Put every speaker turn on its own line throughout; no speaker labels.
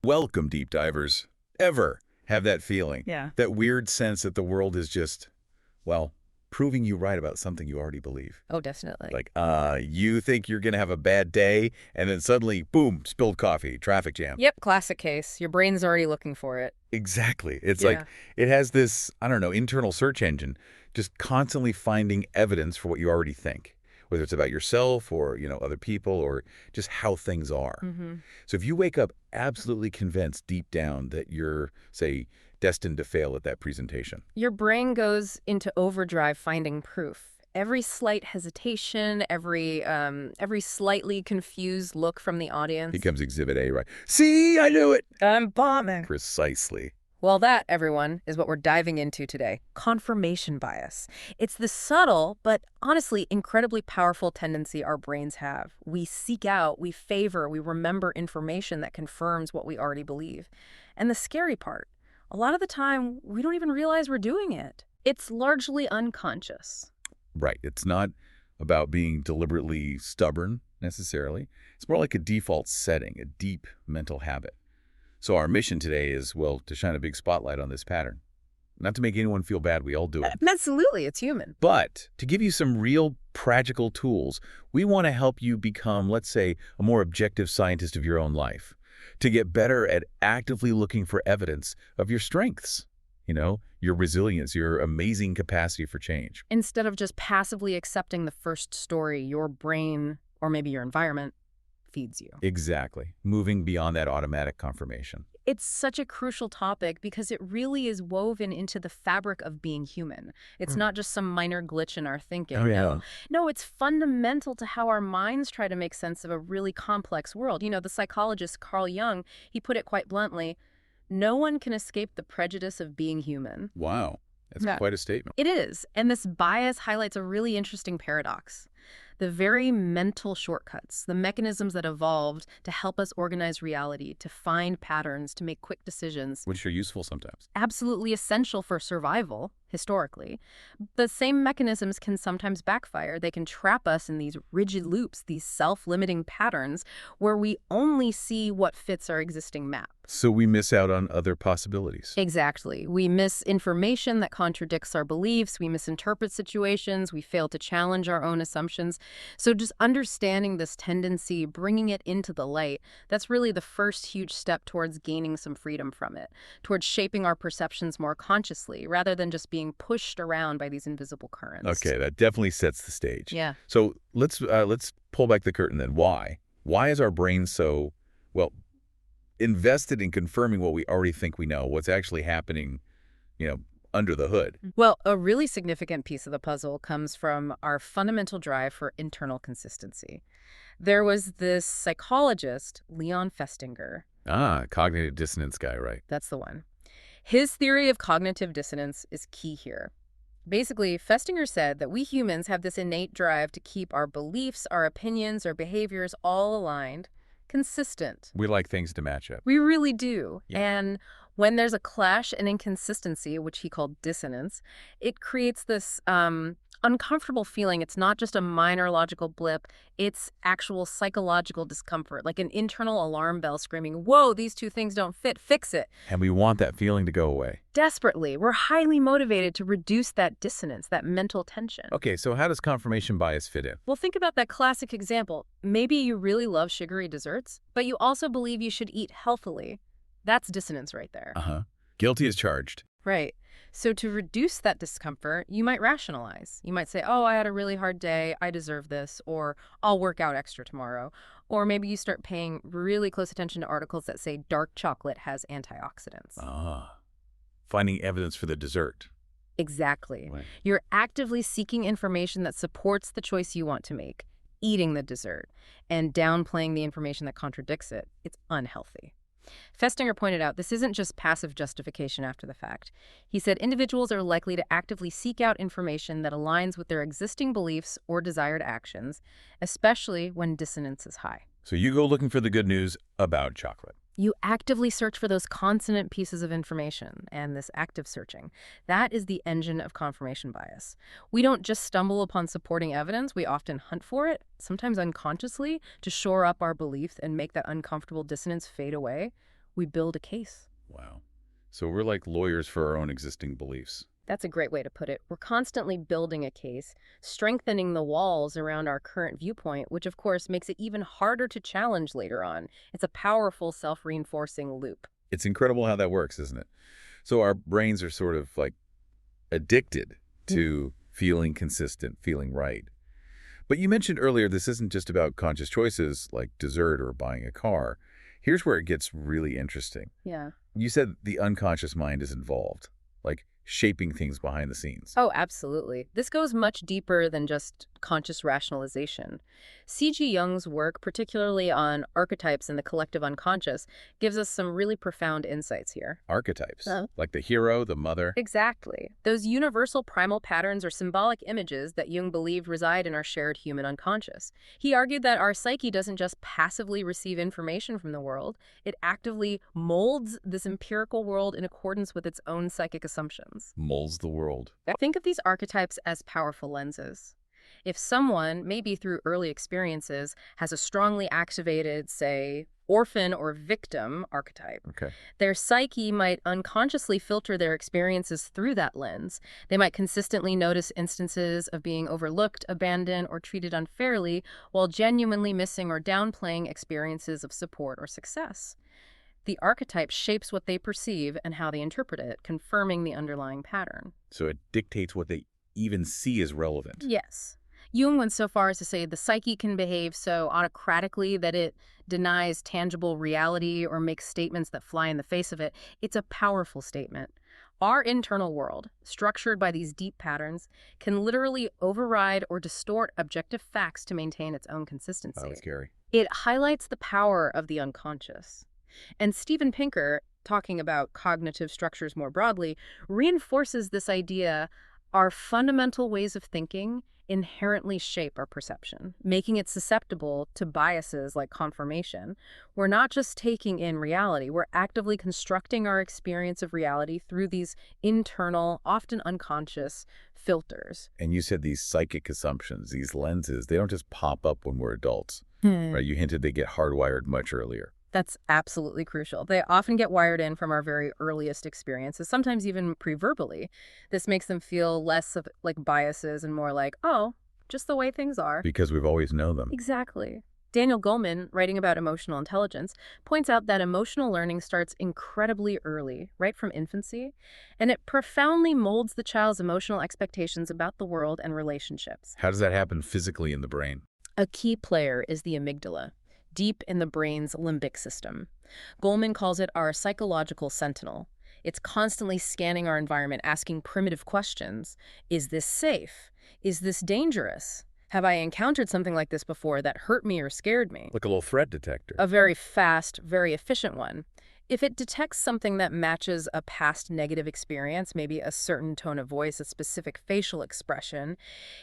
Welcome, deep divers. Ever have that feeling?
Yeah.
That weird sense that the world is just, well, proving you right about something you already believe.
Oh, definitely.
Like, you think you're going to have a bad day, and then suddenly, boom, spilled coffee, traffic jam.
Yep, classic case. Your brain's already looking for it.
Exactly. It's
Yeah.
like, it has this, I don't know, internal search engine, just constantly finding evidence for what you already think, whether it's about yourself or, other people or just how things are. So if you wake up absolutely convinced deep down that you're, say, destined to fail at that presentation.
Your brain goes into overdrive finding proof. Every slight hesitation, every slightly confused look from the audience.
Becomes Exhibit A, right? See, I knew it!
I'm bombing.
Precisely.
Well, that, everyone, is what we're diving into today. Confirmation bias. It's the subtle, but honestly incredibly powerful tendency our brains have. We seek out, we favor, we remember information that confirms what we already believe. And the scary part, a lot of the time, we don't even realize we're doing it. It's largely unconscious.
Right. It's not about being deliberately stubborn, necessarily. It's more like a default setting, a deep mental habit. So our mission today is, well, to shine a big spotlight on this pattern. Not to make anyone feel bad, we all do it.
Absolutely, it's human.
But to give you some real practical tools, we want to help you become, let's say, a more objective scientist of your own life. To get better at actively looking for evidence of your strengths, your resilience, your amazing capacity for change.
Instead of just passively accepting the first story your brain, or maybe your environment, feeds you.
Exactly. Moving beyond that automatic confirmation.
It's such a crucial topic because it really is woven into the fabric of being human. It's not just some minor glitch in our thinking.
Oh, yeah.
No, it's fundamental to how our minds try to make sense of a really complex world. The psychologist Carl Jung, he put it quite bluntly, no one can escape the prejudice of being human.
Wow. That's
Yeah.
quite a statement.
It is, and this bias highlights a really interesting paradox. The very mental shortcuts, the mechanisms that evolved to help us organize reality, to find patterns, to make quick decisions,
Which are useful sometimes.
absolutely essential for survival, historically. The same mechanisms can sometimes backfire. They can trap us in these rigid loops, these self-limiting patterns, where we only see what fits our existing map.
So we miss out on other possibilities.
Exactly. We miss information that contradicts our beliefs, we misinterpret situations, we fail to challenge our own assumptions. So just understanding this tendency, bringing it into the light, that's really the first huge step towards gaining some freedom from it, towards shaping our perceptions more consciously, rather than just being pushed around by these invisible currents.
Okay, that definitely sets the stage.
Yeah.
So let's pull back the curtain then. Why? Why is our brain so, invested in confirming what we already think we know, what's actually happening, under the hood?
Well, a really significant piece of the puzzle comes from our fundamental drive for internal consistency. There was this psychologist, Leon Festinger.
Cognitive dissonance guy, right?
That's the one. His theory of cognitive dissonance is key here. Basically, Festinger said that we humans have this innate drive to keep our beliefs, our opinions, our behaviors all aligned, consistent.
We like things to match up.
We really do.
Yeah.
And when there's a clash and inconsistency, which he called dissonance, it creates this uncomfortable feeling. It's not just a minor logical blip. It's actual psychological discomfort, like an internal alarm bell screaming, whoa, these two things don't fit, fix it.
And we want that feeling to go away.
Desperately. We're highly motivated to reduce that dissonance, that mental tension.
Okay, so how does confirmation bias fit in?
Well, think about that classic example. Maybe you really love sugary desserts, but you also believe you should eat healthily. That's dissonance right there.
Guilty as charged.
Right. So to reduce that discomfort, you might rationalize. You might say, oh, I had a really hard day, I deserve this, or I'll work out extra tomorrow. Or maybe you start paying really close attention to articles that say dark chocolate has antioxidants.
Finding evidence for the dessert.
Exactly.
Right.
You're actively seeking information that supports the choice you want to make, eating the dessert, and downplaying the information that contradicts it. It's unhealthy. Festinger pointed out this isn't just passive justification after the fact. He said individuals are likely to actively seek out information that aligns with their existing beliefs or desired actions, especially when dissonance is high.
So you go looking for the good news about chocolate.
You actively search for those consonant pieces of information, and this active searching, that is the engine of confirmation bias. We don't just stumble upon supporting evidence, we often hunt for it, sometimes unconsciously, to shore up our beliefs and make that uncomfortable dissonance fade away. We build a case.
Wow. So we're like lawyers for our own existing beliefs.
That's a great way to put it. We're constantly building a case, strengthening the walls around our current viewpoint, which of course makes it even harder to challenge later on. It's a powerful self-reinforcing loop.
It's incredible how that works, isn't it? So our brains are sort of like addicted to feeling consistent, feeling right. But you mentioned earlier this isn't just about conscious choices like dessert or buying a car. Here's where it gets really interesting.
Yeah.
You said the unconscious mind is involved, like shaping things behind the scenes.
Oh, absolutely. This goes much deeper than just conscious rationalization. C.G. Jung's work, particularly on archetypes and the collective unconscious, gives us some really profound insights here.
Archetypes, like the hero, the mother.
Exactly. Those universal primal patterns or symbolic images that Jung believed reside in our shared human unconscious. He argued that our psyche doesn't just passively receive information from the world, it actively molds this empirical world in accordance with its own psychic assumptions.
Molds the world.
Think of these archetypes as powerful lenses. If someone, maybe through early experiences, has a strongly activated, say, orphan or victim archetype, their psyche might unconsciously filter their experiences through that lens. They might consistently notice instances of being overlooked, abandoned, or treated unfairly, while genuinely missing or downplaying experiences of support or success. The archetype shapes what they perceive and how they interpret it, confirming the underlying pattern.
So it dictates what they even see as relevant.
Yes. Jung went so far as to say the psyche can behave so autocratically that it denies tangible reality or makes statements that fly in the face of it. It's a powerful statement. Our internal world, structured by these deep patterns, can literally override or distort objective facts to maintain its own consistency.
Oh, that's scary.
It highlights the power of the unconscious. And Steven Pinker, talking about cognitive structures more broadly, reinforces this idea: our fundamental ways of thinking inherently shape our perception, making it susceptible to biases like confirmation. We're not just taking in reality, we're actively constructing our experience of reality through these internal, often unconscious filters.
And you said these psychic assumptions, these lenses, they don't just pop up when we're adults, right? You hinted they get hardwired much earlier.
That's absolutely crucial. They often get wired in from our very earliest experiences, sometimes even pre-verbally. This makes them feel less of like biases and more like, oh, just the way things are.
Because we've always known them.
Exactly. Daniel Goleman, writing about emotional intelligence, points out that emotional learning starts incredibly early, right from infancy, and it profoundly molds the child's emotional expectations about the world and relationships.
How does that happen physically in the brain?
A key player is the amygdala, deep in the brain's limbic system. Goleman calls it our psychological sentinel. It's constantly scanning our environment, asking primitive questions. Is this safe? Is this dangerous? Have I encountered something like this before that hurt me or scared me?
Like a little threat detector.
A very fast, very efficient one. If it detects something that matches a past negative experience, maybe a certain tone of voice, a specific facial expression,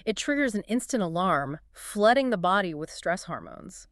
it triggers an instant alarm, flooding the body with stress hormones.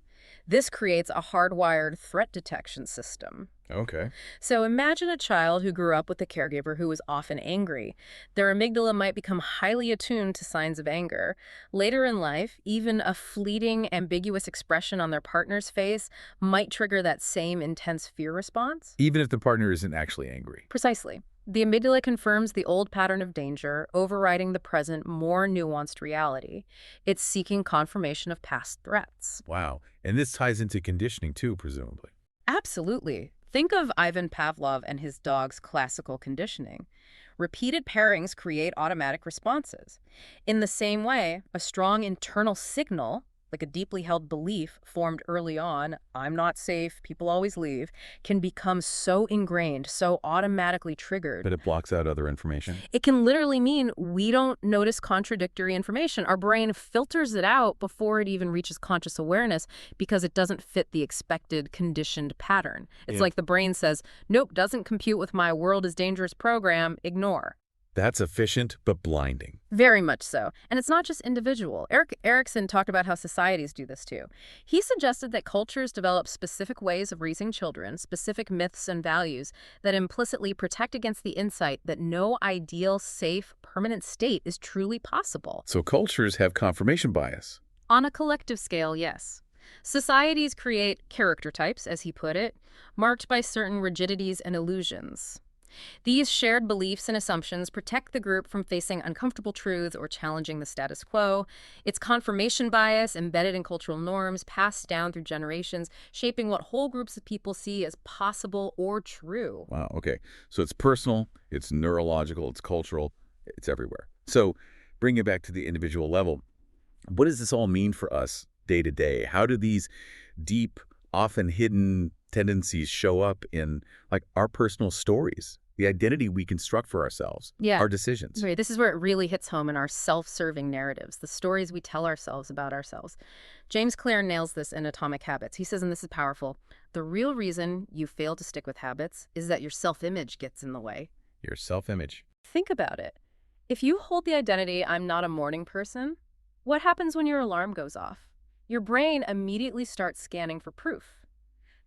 This creates a hardwired threat detection system.
Okay.
So imagine a child who grew up with a caregiver who was often angry. Their amygdala might become highly attuned to signs of anger. Later in life, even a fleeting, ambiguous expression on their partner's face might trigger that same intense fear response.
Even if the partner isn't actually angry.
Precisely. The amygdala confirms the old pattern of danger, overriding the present, more nuanced reality. It's seeking confirmation of past threats.
Wow. And this ties into conditioning too, presumably.
Absolutely. Think of Ivan Pavlov and his dog's classical conditioning. Repeated pairings create automatic responses. In the same way, a strong internal signal, like a deeply held belief formed early on, I'm not safe, people always leave, can become so ingrained, so automatically triggered.
But it blocks out other information?
It can literally mean we don't notice contradictory information. Our brain filters it out before it even reaches conscious awareness because it doesn't fit the expected conditioned pattern. It's like the brain says, nope, doesn't compute with my world is dangerous program, ignore.
That's efficient, but blinding.
Very much so. And it's not just individual. Erik Erikson talked about how societies do this too. He suggested that cultures develop specific ways of raising children, specific myths and values that implicitly protect against the insight that no ideal, safe, permanent state is truly possible.
So cultures have confirmation bias.
On a collective scale, yes. Societies create character types, as he put it, marked by certain rigidities and illusions. These shared beliefs and assumptions protect the group from facing uncomfortable truths or challenging the status quo. It's confirmation bias embedded in cultural norms passed down through generations, shaping what whole groups of people see as possible or true.
Wow, okay. So it's personal, it's neurological, it's cultural, it's everywhere. So bring it back to the individual level. What does this all mean for us day to day? How do these deep, often hidden tendencies show up in like our personal stories, the identity we construct for ourselves,
Yeah.
our decisions?
Right. This is where it really hits home in our self-serving narratives, the stories we tell ourselves about ourselves. James Clear nails this in Atomic Habits. He says, and this is powerful, the real reason you fail to stick with habits is that your self-image gets in the way.
Your self-image.
Think about it. If you hold the identity, I'm not a morning person, what happens when your alarm goes off? Your brain immediately starts scanning for proof.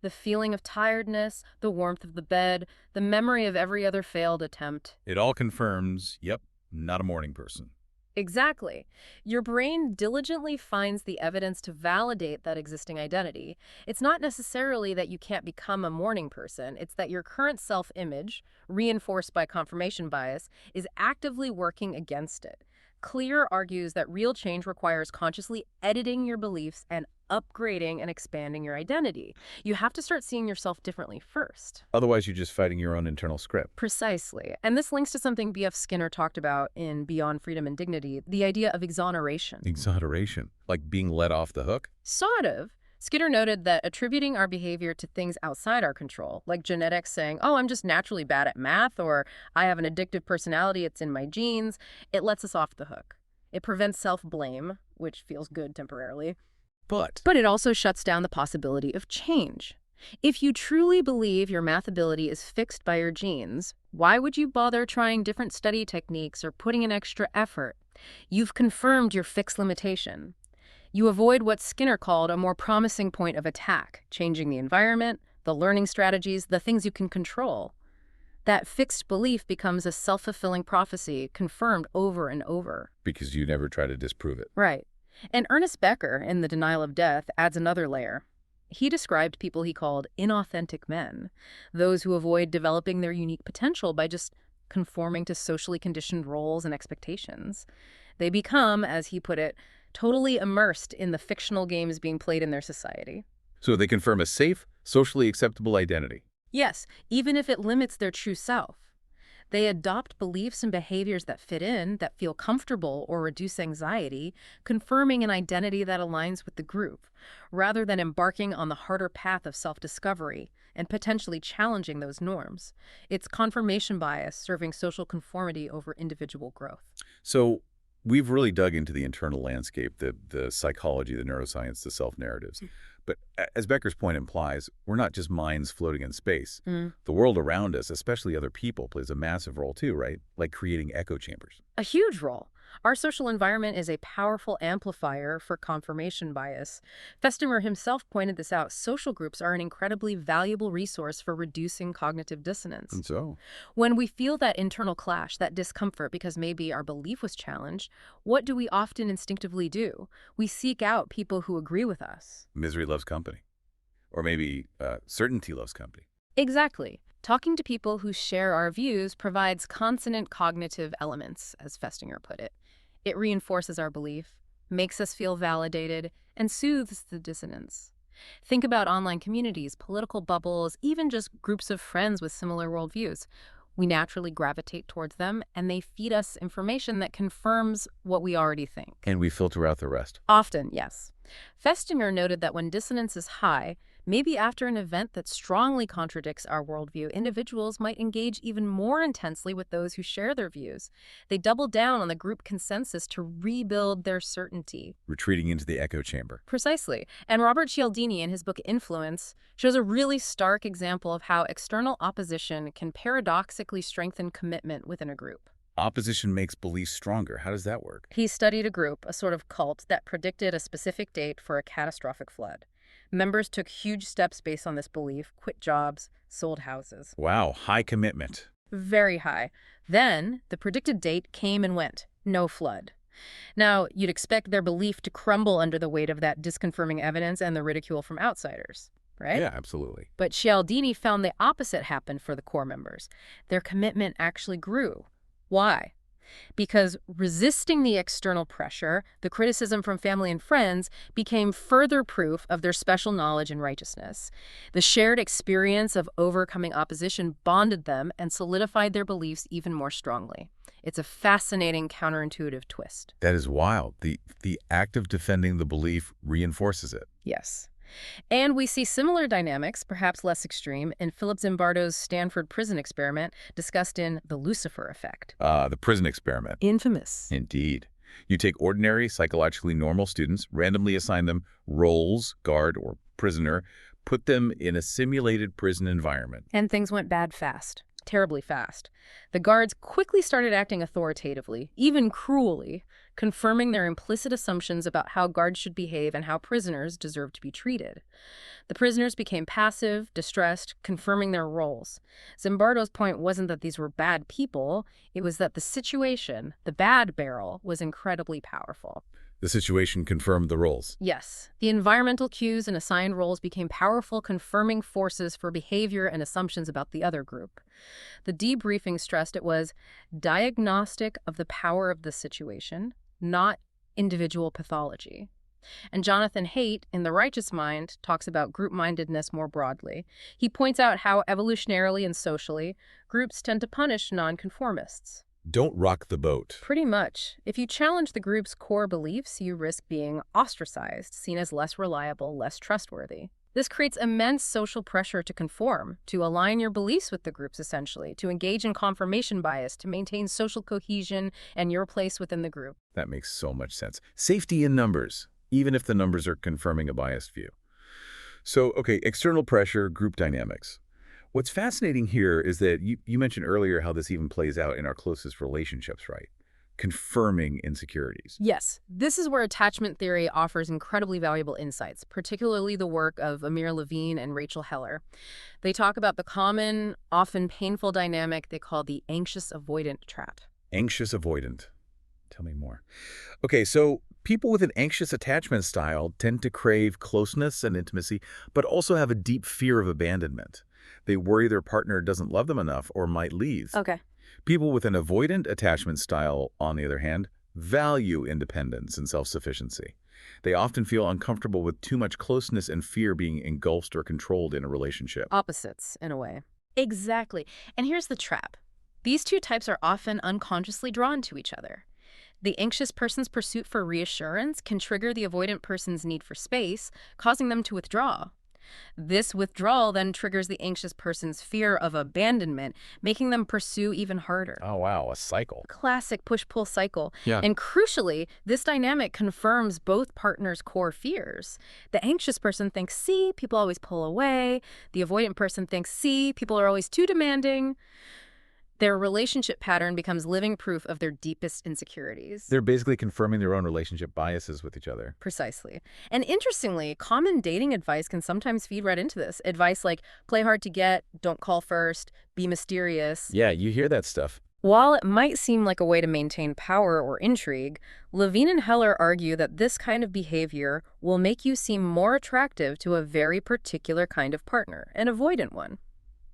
The feeling of tiredness, the warmth of the bed, the memory of every other failed attempt.
It all confirms, yep, not a morning person.
Exactly. Your brain diligently finds the evidence to validate that existing identity. It's not necessarily that you can't become a morning person. It's that your current self-image, reinforced by confirmation bias, is actively working against it. Clear argues that real change requires consciously editing your beliefs and upgrading and expanding your identity. You have to start seeing yourself differently first.
Otherwise, you're just fighting your own internal script.
Precisely. And this links to something B.F. Skinner talked about in Beyond Freedom and Dignity, the idea of exoneration.
Exoneration, like being let off the hook?
Sort of. Skinner noted that attributing our behavior to things outside our control, like genetics saying, oh, I'm just naturally bad at math, or I have an addictive personality, it's in my genes, it lets us off the hook. It prevents self-blame, which feels good temporarily.
But
But it also shuts down the possibility of change. If you truly believe your math ability is fixed by your genes, why would you bother trying different study techniques or putting in extra effort? You've confirmed your fixed limitation. You avoid what Skinner called a more promising point of attack, changing the environment, the learning strategies, the things you can control. That fixed belief becomes a self-fulfilling prophecy, confirmed over and over.
because you never try to disprove it.
Right. And Ernest Becker, in The Denial of Death, adds another layer. He described people he called inauthentic men, those who avoid developing their unique potential by just conforming to socially conditioned roles and expectations. They become, as he put it, totally immersed in the fictional games being played in their society.
So they confirm a safe, socially acceptable identity.
Yes, even if it limits their true self. They adopt beliefs and behaviors that fit in, that feel comfortable or reduce anxiety, confirming an identity that aligns with the group, rather than embarking on the harder path of self-discovery and potentially challenging those norms. It's confirmation bias serving social conformity over individual growth.
So we've really dug into the internal landscape, the psychology, the neuroscience, the self-narratives. But as Becker's point implies, we're not just minds floating in space. The world around us, especially other people, plays a massive role too, right? Like creating echo chambers.
A huge role. Our social environment is a powerful amplifier for confirmation bias. Festinger himself pointed this out. Social groups are an incredibly valuable resource for reducing cognitive dissonance.
And so?
When we feel that internal clash, that discomfort because maybe our belief was challenged, what do we often instinctively do? We seek out people who agree with us.
Misery loves company. Or maybe certainty loves company.
Exactly. Talking to people who share our views provides consonant cognitive elements, as Festinger put it. It reinforces our belief, makes us feel validated, and soothes the dissonance. Think about online communities, political bubbles, even just groups of friends with similar worldviews. We naturally gravitate towards them, and they feed us information that confirms what we already think.
And we filter out the rest.
Often, yes. Festinger noted that when dissonance is high, maybe after an event that strongly contradicts our worldview, individuals might engage even more intensely with those who share their views. They double down on the group consensus to rebuild their certainty.
Retreating into the echo chamber.
Precisely. And Robert Cialdini, in his book Influence, shows a really stark example of how external opposition can paradoxically strengthen commitment within a group.
Opposition makes beliefs stronger. How does that work?
He studied a group, a sort of cult, that predicted a specific date for a catastrophic flood. Members took huge steps based on this belief, quit jobs, sold houses.
Wow, high commitment.
Very high. Then, the predicted date came and went. No flood. Now, you'd expect their belief to crumble under the weight of that disconfirming evidence and the ridicule from outsiders, right?
Yeah, absolutely.
But Cialdini found the opposite happened for the core members. Their commitment actually grew. Why? Because resisting the external pressure, the criticism from family and friends, became further proof of their special knowledge and righteousness. The shared experience of overcoming opposition bonded them and solidified their beliefs even more strongly. It's a fascinating counterintuitive twist.
That is wild. The act of defending the belief reinforces it.
Yes. And we see similar dynamics, perhaps less extreme, in Philip Zimbardo's Stanford prison experiment discussed in The Lucifer Effect.
The prison experiment.
Infamous.
Indeed. You take ordinary, psychologically normal students, randomly assign them roles, guard or prisoner, put them in a simulated prison environment.
And things went bad fast. Terribly fast. The guards quickly started acting authoritatively, even cruelly, confirming their implicit assumptions about how guards should behave and how prisoners deserve to be treated. The prisoners became passive, distressed, confirming their roles. Zimbardo's point wasn't that these were bad people, it was that the situation, the bad barrel, was incredibly powerful.
The situation confirmed the roles.
Yes, the environmental cues and assigned roles became powerful confirming forces for behavior and assumptions about the other group. The debriefing stressed it was diagnostic of the power of the situation, not individual pathology. And Jonathan Haidt, in The Righteous Mind, talks about group-mindedness more broadly. He points out how evolutionarily and socially, groups tend to punish nonconformists.
Don't rock the boat.
Pretty much. If you challenge the group's core beliefs, you risk being ostracized, seen as less reliable, less trustworthy. This creates immense social pressure to conform, to align your beliefs with the group's essentially, to engage in confirmation bias, to maintain social cohesion and your place within the group.
That makes so much sense. Safety in numbers, even if the numbers are confirming a biased view. So, okay, external pressure, group dynamics. What's fascinating here is that you mentioned earlier how this even plays out in our closest relationships, right? Confirming insecurities.
Yes, this is where attachment theory offers incredibly valuable insights, particularly the work of Amir Levine and Rachel Heller. They talk about the common, often painful dynamic they call the anxious avoidant trap.
Anxious avoidant. Tell me more. Okay, so people with an anxious attachment style tend to crave closeness and intimacy, but also have a deep fear of abandonment. They worry their partner doesn't love them enough or might leave.
Okay.
People with an avoidant attachment style, on the other hand, value independence and self-sufficiency. They often feel uncomfortable with too much closeness and fear being engulfed or controlled in a relationship.
Opposites, in a way. Exactly. And here's the trap. These two types are often unconsciously drawn to each other. The anxious person's pursuit for reassurance can trigger the avoidant person's need for space, causing them to withdraw. This withdrawal then triggers the anxious person's fear of abandonment, making them pursue even harder.
Oh, wow, a cycle.
Classic push-pull cycle.
Yeah.
And crucially, this dynamic confirms both partners' core fears. The anxious person thinks, see, people always pull away. The avoidant person thinks, see, people are always too demanding. Their relationship pattern becomes living proof of their deepest insecurities.
They're basically confirming their own relationship biases with each other.
Precisely. And interestingly, common dating advice can sometimes feed right into this. Advice like, play hard to get, don't call first, be mysterious.
Yeah, you hear that stuff.
While it might seem like a way to maintain power or intrigue, Levine and Heller argue that this kind of behavior will make you seem more attractive to a very particular kind of partner, an avoidant one.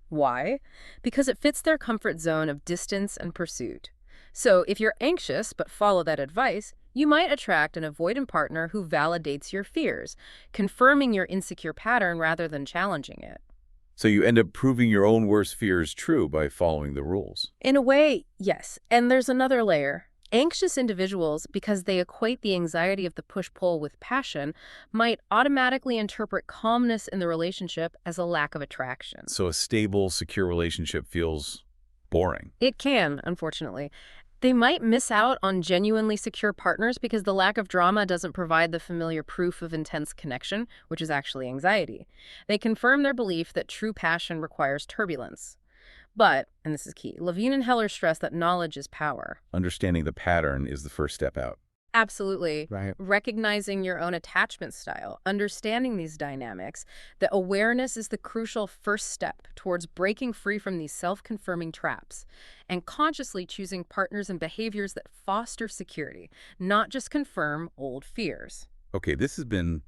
Why? Because it fits their comfort zone of distance and pursuit. So if you're anxious but follow that advice, you might attract an avoidant partner who validates your fears, confirming your insecure pattern rather than challenging it.
So you end up proving your own worst fears true by following the rules.
In a way, yes. And there's another layer. Anxious individuals, because they equate the anxiety of the push-pull with passion, might automatically interpret calmness in the relationship as a lack of attraction.
So a stable, secure relationship feels boring.
It can, unfortunately. They might miss out on genuinely secure partners because the lack of drama doesn't provide the familiar proof of intense connection, which is actually anxiety. They confirm their belief that true passion requires turbulence. But, and this is key, Levine and Heller stress that knowledge is power.
Understanding the pattern is the first step out.
Absolutely.
Right.
Recognizing your own attachment style, understanding these dynamics, the awareness is the crucial first step towards breaking free from these self-confirming traps and consciously choosing partners and behaviors that foster security, not just confirm old fears.
Okay, this has been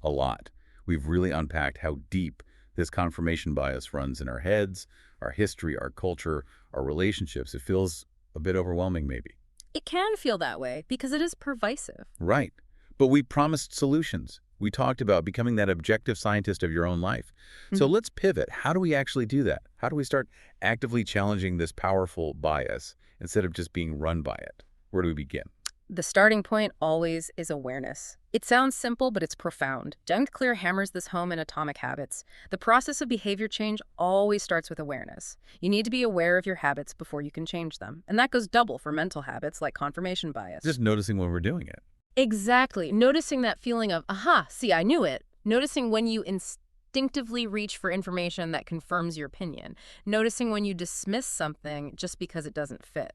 a lot. We've really unpacked how deep this confirmation bias runs in our heads, our history, our culture, our relationships. It feels a bit overwhelming, maybe.
It can feel that way because it is pervasive.
Right. But we promised solutions. We talked about becoming that objective scientist of your own life. So
Mhm.
let's pivot. How do we actually do that? How do we start actively challenging this powerful bias instead of just being run by it? Where do we begin?
The starting point always is awareness. It sounds simple, but it's profound. James Clear hammers this home in Atomic Habits. The process of behavior change always starts with awareness. You need to be aware of your habits before you can change them. And that goes double for mental habits like confirmation bias.
Just noticing when we're doing it.
Exactly. Noticing that feeling of, aha, see, I knew it. Noticing when you instinctively reach for information that confirms your opinion. Noticing when you dismiss something just because it doesn't fit.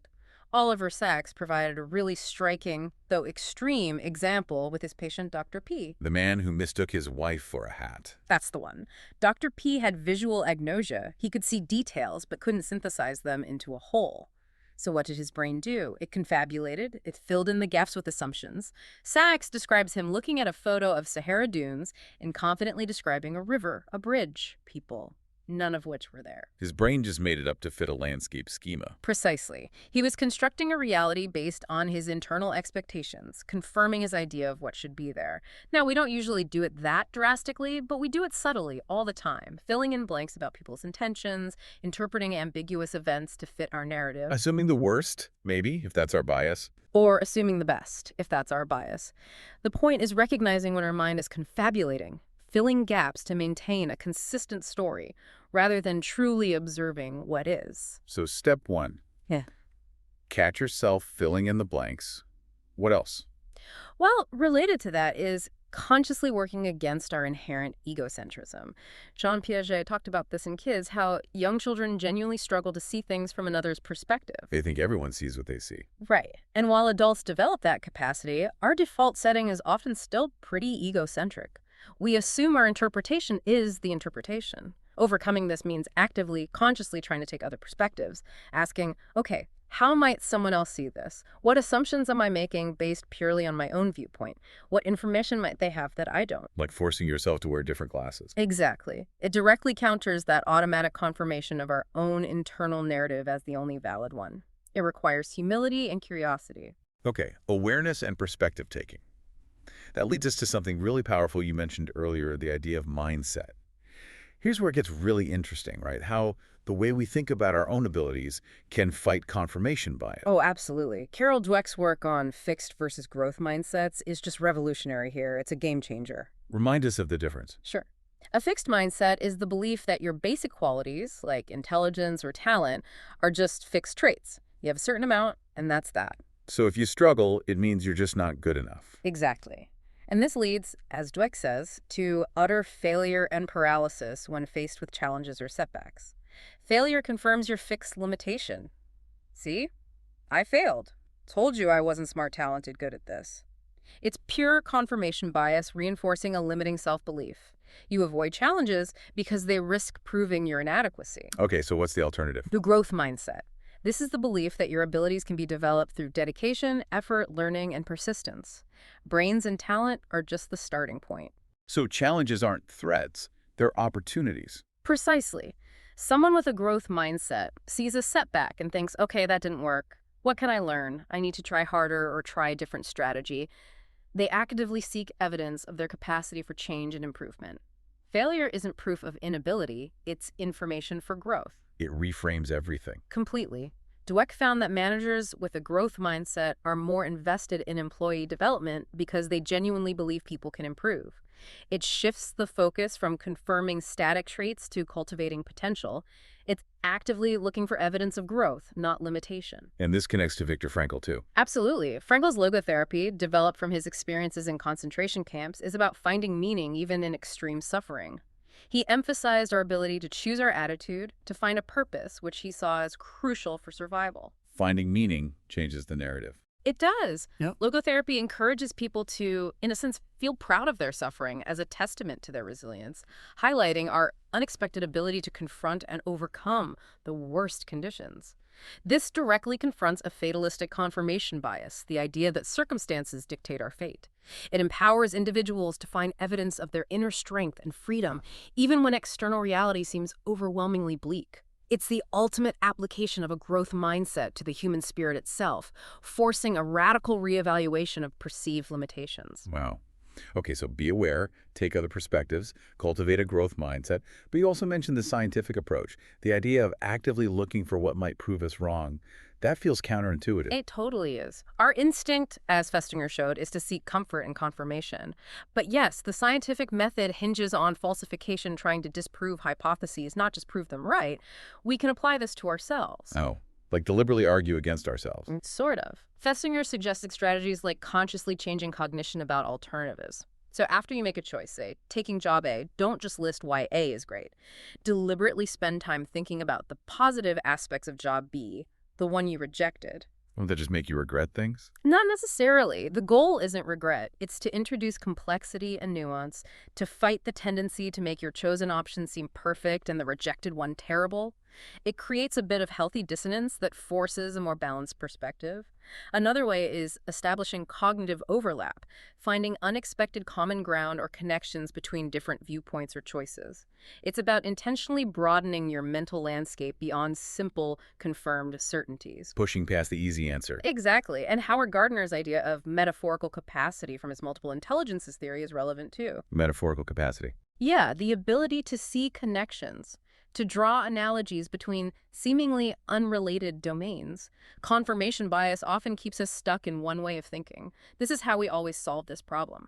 Oliver Sacks provided a really striking, though extreme, example with his patient Dr. P.
The man who mistook his wife for a hat.
That's the one. Dr. P had visual agnosia. He could see details but couldn't synthesize them into a whole. So what did his brain do? It confabulated. It filled in the gaps with assumptions. Sacks describes him looking at a photo of Sahara dunes and confidently describing a river, a bridge, people, none of which were there.
His brain just made it up to fit a landscape schema.
Precisely. He was constructing a reality based on his internal expectations, confirming his idea of what should be there. Now, we don't usually do it that drastically, but we do it subtly all the time, filling in blanks about people's intentions, interpreting ambiguous events to fit our narrative,
Assuming the worst, maybe, if that's our bias.
or assuming the best, if that's our bias. The point is recognizing when our mind is confabulating, filling gaps to maintain a consistent story, rather than truly observing what is.
So step one.
Yeah.
Catch yourself filling in the blanks. What else?
Well, related to that is consciously working against our inherent egocentrism. Jean Piaget talked about this in Kids, how young children genuinely struggle to see things from another's perspective.
They think everyone sees what they see.
Right. And while adults develop that capacity, our default setting is often still pretty egocentric. We assume our interpretation is the interpretation. Overcoming this means actively, consciously trying to take other perspectives, asking, okay, how might someone else see this? What assumptions am I making based purely on my own viewpoint? What information might they have that I don't?
Like forcing yourself to wear different glasses.
Exactly. It directly counters that automatic confirmation of our own internal narrative as the only valid one. It requires humility and curiosity.
Okay, awareness and perspective taking. That leads us to something really powerful you mentioned earlier, the idea of mindset. Here's where it gets really interesting, right? How the way we think about our own abilities can fight confirmation bias.
Oh, absolutely. Carol Dweck's work on fixed versus growth mindsets is just revolutionary here. It's a game changer.
Remind us of the difference.
Sure. A fixed mindset is the belief that your basic qualities, like intelligence or talent, are just fixed traits. You have a certain amount, and that's that.
So if you struggle, it means you're just not good enough.
Exactly. And this leads, as Dweck says, to utter failure and paralysis when faced with challenges or setbacks. Failure confirms your fixed limitation. See? I failed. Told you I wasn't smart, talented, good at this. It's pure confirmation bias reinforcing a limiting self-belief. You avoid challenges because they risk proving your inadequacy.
Okay, so what's the alternative?
The growth mindset. This is the belief that your abilities can be developed through dedication, effort, learning, and persistence. Brains and talent are just the starting point.
So challenges aren't threats, they're opportunities.
Precisely. Someone with a growth mindset sees a setback and thinks, okay, that didn't work. What can I learn? I need to try harder or try a different strategy. They actively seek evidence of their capacity for change and improvement. Failure isn't proof of inability, it's information for growth.
It reframes everything.
Completely. Dweck found that managers with a growth mindset are more invested in employee development because they genuinely believe people can improve. It shifts the focus from confirming static traits to cultivating potential. It's actively looking for evidence of growth, not limitation.
And this connects to Viktor Frankl, too.
Absolutely. Frankl's logotherapy, developed from his experiences in concentration camps, is about finding meaning even in extreme suffering. He emphasized our ability to choose our attitude, to find a purpose, which he saw as crucial for survival.
Finding meaning changes the narrative.
It does.
Yep.
Logotherapy encourages people to, in a sense, feel proud of their suffering as a testament to their resilience, highlighting our unexpected ability to confront and overcome the worst conditions. This directly confronts a fatalistic confirmation bias, the idea that circumstances dictate our fate. It empowers individuals to find evidence of their inner strength and freedom, even when external reality seems overwhelmingly bleak. It's the ultimate application of a growth mindset to the human spirit itself, forcing a radical reevaluation of perceived limitations.
Wow. Okay, so be aware, take other perspectives, cultivate a growth mindset, but you also mentioned the scientific approach, the idea of actively looking for what might prove us wrong. That feels counterintuitive.
It totally is. Our instinct, as Festinger showed, is to seek comfort and confirmation. But yes, the scientific method hinges on falsification, trying to disprove hypotheses, not just prove them right. We can apply this to ourselves.
Oh, like deliberately argue against ourselves.
Sort of. Festinger suggested strategies like consciously changing cognition about alternatives. So after you make a choice, say, taking job A, don't just list why A is great. Deliberately spend time thinking about the positive aspects of job B, the one you rejected.
Won't that just make you regret things?
Not necessarily. The goal isn't regret. It's to introduce complexity and nuance, to fight the tendency to make your chosen option seem perfect and the rejected one terrible. It creates a bit of healthy dissonance that forces a more balanced perspective. Another way is establishing cognitive overlap, finding unexpected common ground or connections between different viewpoints or choices. It's about intentionally broadening your mental landscape beyond simple, confirmed certainties.
Pushing past the easy answer.
Exactly. And Howard Gardner's idea of metaphorical capacity from his multiple intelligences theory is relevant too.
Metaphorical capacity.
Yeah, the ability to see connections, to draw analogies between seemingly unrelated domains. Confirmation bias often keeps us stuck in one way of thinking. This is how we always solve this problem.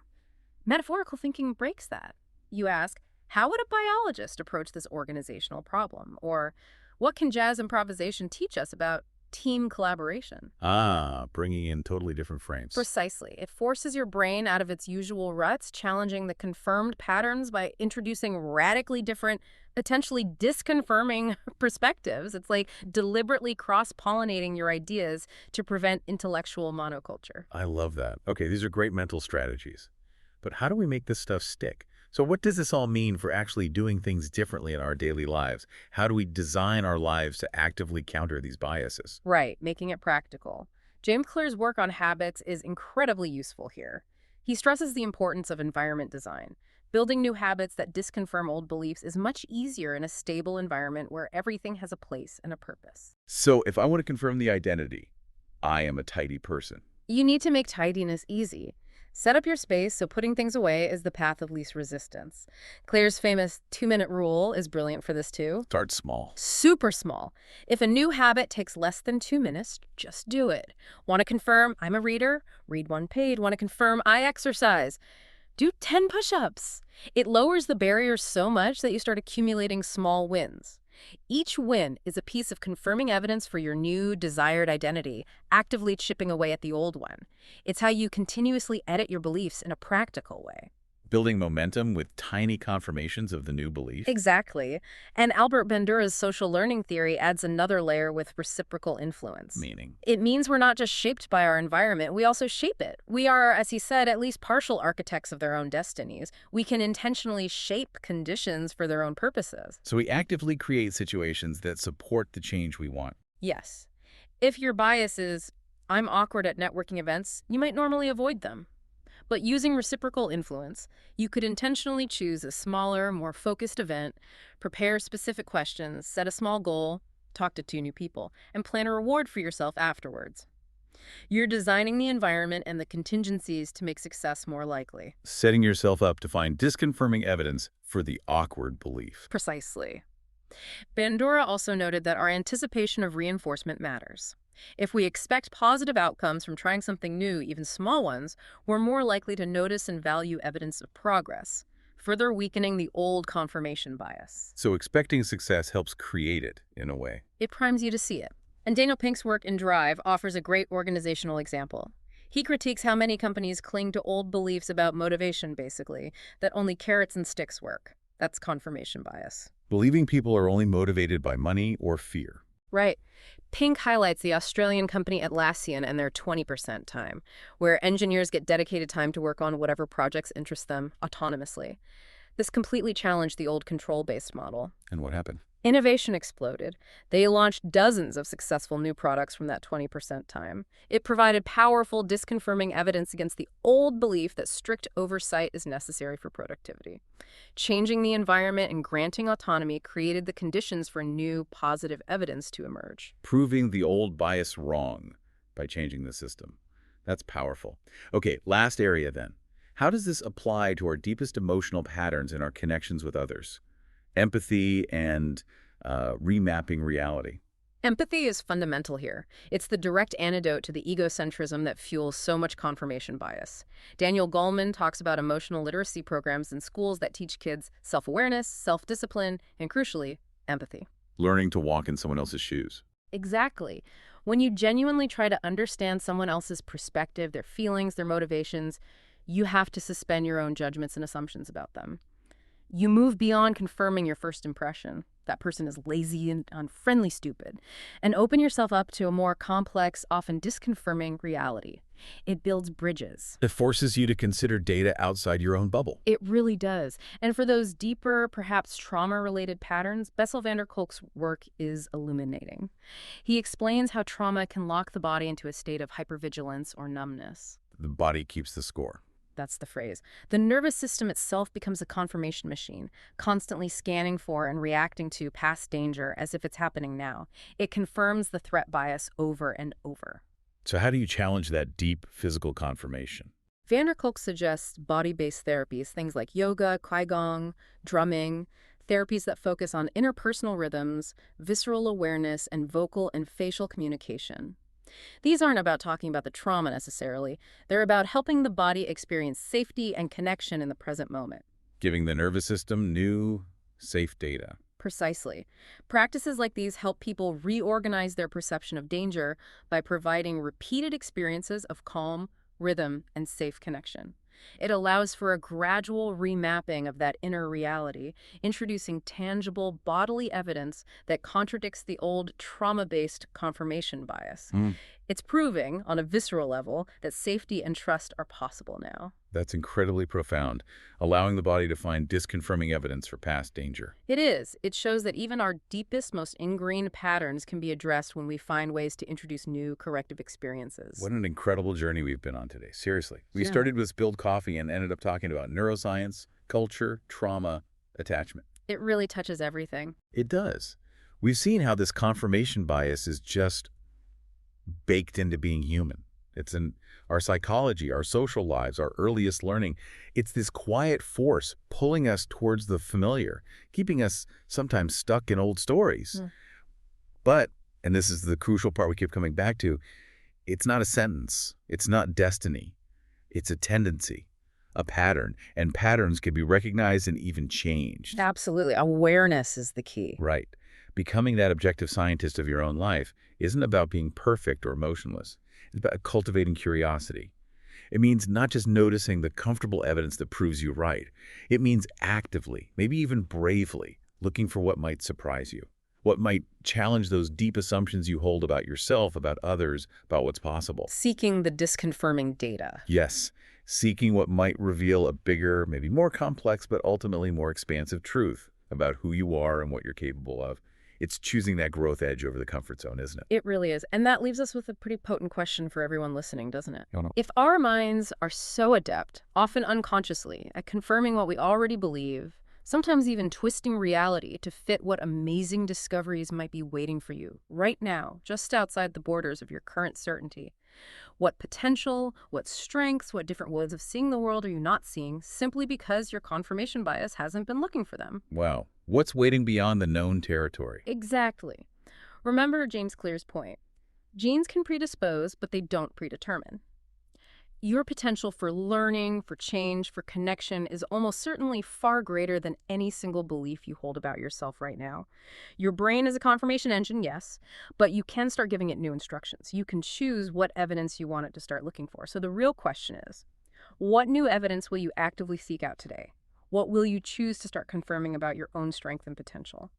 Metaphorical thinking breaks that. You ask, how would a biologist approach this organizational problem? Or what can jazz improvisation teach us about team collaboration?
Ah, bringing in totally different frames.
Precisely. It forces your brain out of its usual ruts, challenging the confirmed patterns by introducing radically different, potentially disconfirming perspectives. It's like deliberately cross-pollinating your ideas to prevent intellectual monoculture.
I love that. Okay, these are great mental strategies. But how do we make this stuff stick? So what does this all mean for actually doing things differently in our daily lives? How do we design our lives to actively counter these biases?
Right, making it practical. James Clear's work on habits is incredibly useful here. He stresses the importance of environment design. Building new habits that disconfirm old beliefs is much easier in a stable environment where everything has a place and a purpose.
So if I want to confirm the identity, I am a tidy person.
You need to make tidiness easy. Set up your space so putting things away is the path of least resistance. Clear's famous 2-minute rule is brilliant for this too.
Start small.
Super small. If a new habit takes less than 2 minutes, just do it. Want to confirm I'm a reader? Read 1 page. Want to confirm I exercise? Do 10 push-ups. It lowers the barrier so much that you start accumulating small wins. Each win is a piece of confirming evidence for your new desired identity, actively chipping away at the old one. It's how you continuously edit your beliefs in a practical way.
Building momentum with tiny confirmations of the new belief.
Exactly. And Albert Bandura's social learning theory adds another layer with reciprocal influence.
Meaning?
It means we're not just shaped by our environment, we also shape it. We are, as he said, at least partial architects of their own destinies. We can intentionally shape conditions for their own purposes.
So we actively create situations that support the change we want.
Yes. If your bias is, I'm awkward at networking events, you might normally avoid them. But using reciprocal influence, you could intentionally choose a smaller, more focused event, prepare specific questions, set a small goal, talk to 2 new people, and plan a reward for yourself afterwards. You're designing the environment and the contingencies to make success more likely.
Setting yourself up to find disconfirming evidence for the awkward belief.
Precisely. Bandura also noted that our anticipation of reinforcement matters. If we expect positive outcomes from trying something new, even small ones, we're more likely to notice and value evidence of progress, further weakening the old confirmation bias.
So expecting success helps create it, in a way.
It primes you to see it. And Daniel Pink's work in Drive offers a great organizational example. He critiques how many companies cling to old beliefs about motivation, basically, that only carrots and sticks work. That's confirmation bias.
Believing people are only motivated by money or fear.
Right. Pink highlights the Australian company Atlassian and their 20% time, where engineers get dedicated time to work on whatever projects interest them autonomously. This completely challenged the old control-based model.
And what happened?
Innovation exploded. They launched dozens of successful new products from that 20% time. It provided powerful, disconfirming evidence against the old belief that strict oversight is necessary for productivity. Changing the environment and granting autonomy created the conditions for new, positive evidence to emerge.
Proving the old bias wrong by changing the system. That's powerful. Okay, last area then. How does this apply to our deepest emotional patterns in our connections with others? Empathy and remapping reality.
Empathy is fundamental here. It's the direct antidote to the egocentrism that fuels so much confirmation bias. Daniel Goleman talks about emotional literacy programs in schools that teach kids self-awareness, self-discipline, and crucially, empathy.
Learning to walk in someone else's shoes.
Exactly. When you genuinely try to understand someone else's perspective, their feelings, their motivations, you have to suspend your own judgments and assumptions about them. You move beyond confirming your first impression, that person is lazy and unfriendly, stupid, and open yourself up to a more complex, often disconfirming reality. It builds bridges.
It forces you to consider data outside your own bubble.
It really does. And for those deeper, perhaps trauma-related patterns, Bessel van der Kolk's work is illuminating. He explains how trauma can lock the body into a state of hypervigilance or numbness.
The body keeps the score.
That's the phrase. The nervous system itself becomes a confirmation machine, constantly scanning for and reacting to past danger as if it's happening now. It confirms the threat bias over and over.
So how do you challenge that deep physical confirmation?
Van der Kolk suggests body-based therapies, things like yoga, qigong, drumming, therapies that focus on interpersonal rhythms, visceral awareness, and vocal and facial communication. These aren't about talking about the trauma necessarily. They're about helping the body experience safety and connection in the present moment.
Giving the nervous system new, safe data.
Precisely. Practices like these help people reorganize their perception of danger by providing repeated experiences of calm, rhythm, and safe connection. It allows for a gradual remapping of that inner reality, introducing tangible bodily evidence that contradicts the old trauma-based confirmation bias. It's proving, on a visceral level, that safety and trust are possible now.
That's incredibly profound, allowing the body to find disconfirming evidence for past danger.
It is. It shows that even our deepest, most ingrained patterns can be addressed when we find ways to introduce new corrective experiences.
What an incredible journey we've been on today. Seriously. We
Yeah.
started with spilled coffee and ended up talking about neuroscience, culture, trauma, attachment.
It really touches everything.
It does. We've seen how this confirmation bias is just baked into being human. It's in our psychology, our social lives, our earliest learning. It's this quiet force pulling us towards the familiar, keeping us sometimes stuck in old stories. But, and this is the crucial part we keep coming back to, it's not a sentence. It's not destiny. It's a tendency, a pattern. And patterns can be recognized and even changed.
Absolutely. Awareness is the key.
Right. Becoming that objective scientist of your own life isn't about being perfect or emotionless. It's about cultivating curiosity. It means not just noticing the comfortable evidence that proves you right. It means actively, maybe even bravely, looking for what might surprise you, what might challenge those deep assumptions you hold about yourself, about others, about what's possible.
Seeking the disconfirming data.
Yes, seeking what might reveal a bigger, maybe more complex, but ultimately more expansive truth about who you are and what you're capable of. It's choosing that growth edge over the comfort zone, isn't it?
It really is. And that leaves us with a pretty potent question for everyone listening, doesn't it?
Oh, no.
If our minds are so adept, often unconsciously, at confirming what we already believe, sometimes even twisting reality to fit what amazing discoveries might be waiting for you right now, just outside the borders of your current certainty. What potential, what strengths, what different ways of seeing the world are you not seeing simply because your confirmation bias hasn't been looking for them?
Wow. What's waiting beyond the known territory?
Exactly. Remember James Clear's point. Genes can predispose, but they don't predetermine. Your potential for learning, for change, for connection is almost certainly far greater than any single belief you hold about yourself right now. Your brain is a confirmation engine, yes, but you can start giving it new instructions. You can choose what evidence you want it to start looking for. So the real question is, what new evidence will you actively seek out today? What will you choose to start confirming about your own strength and potential?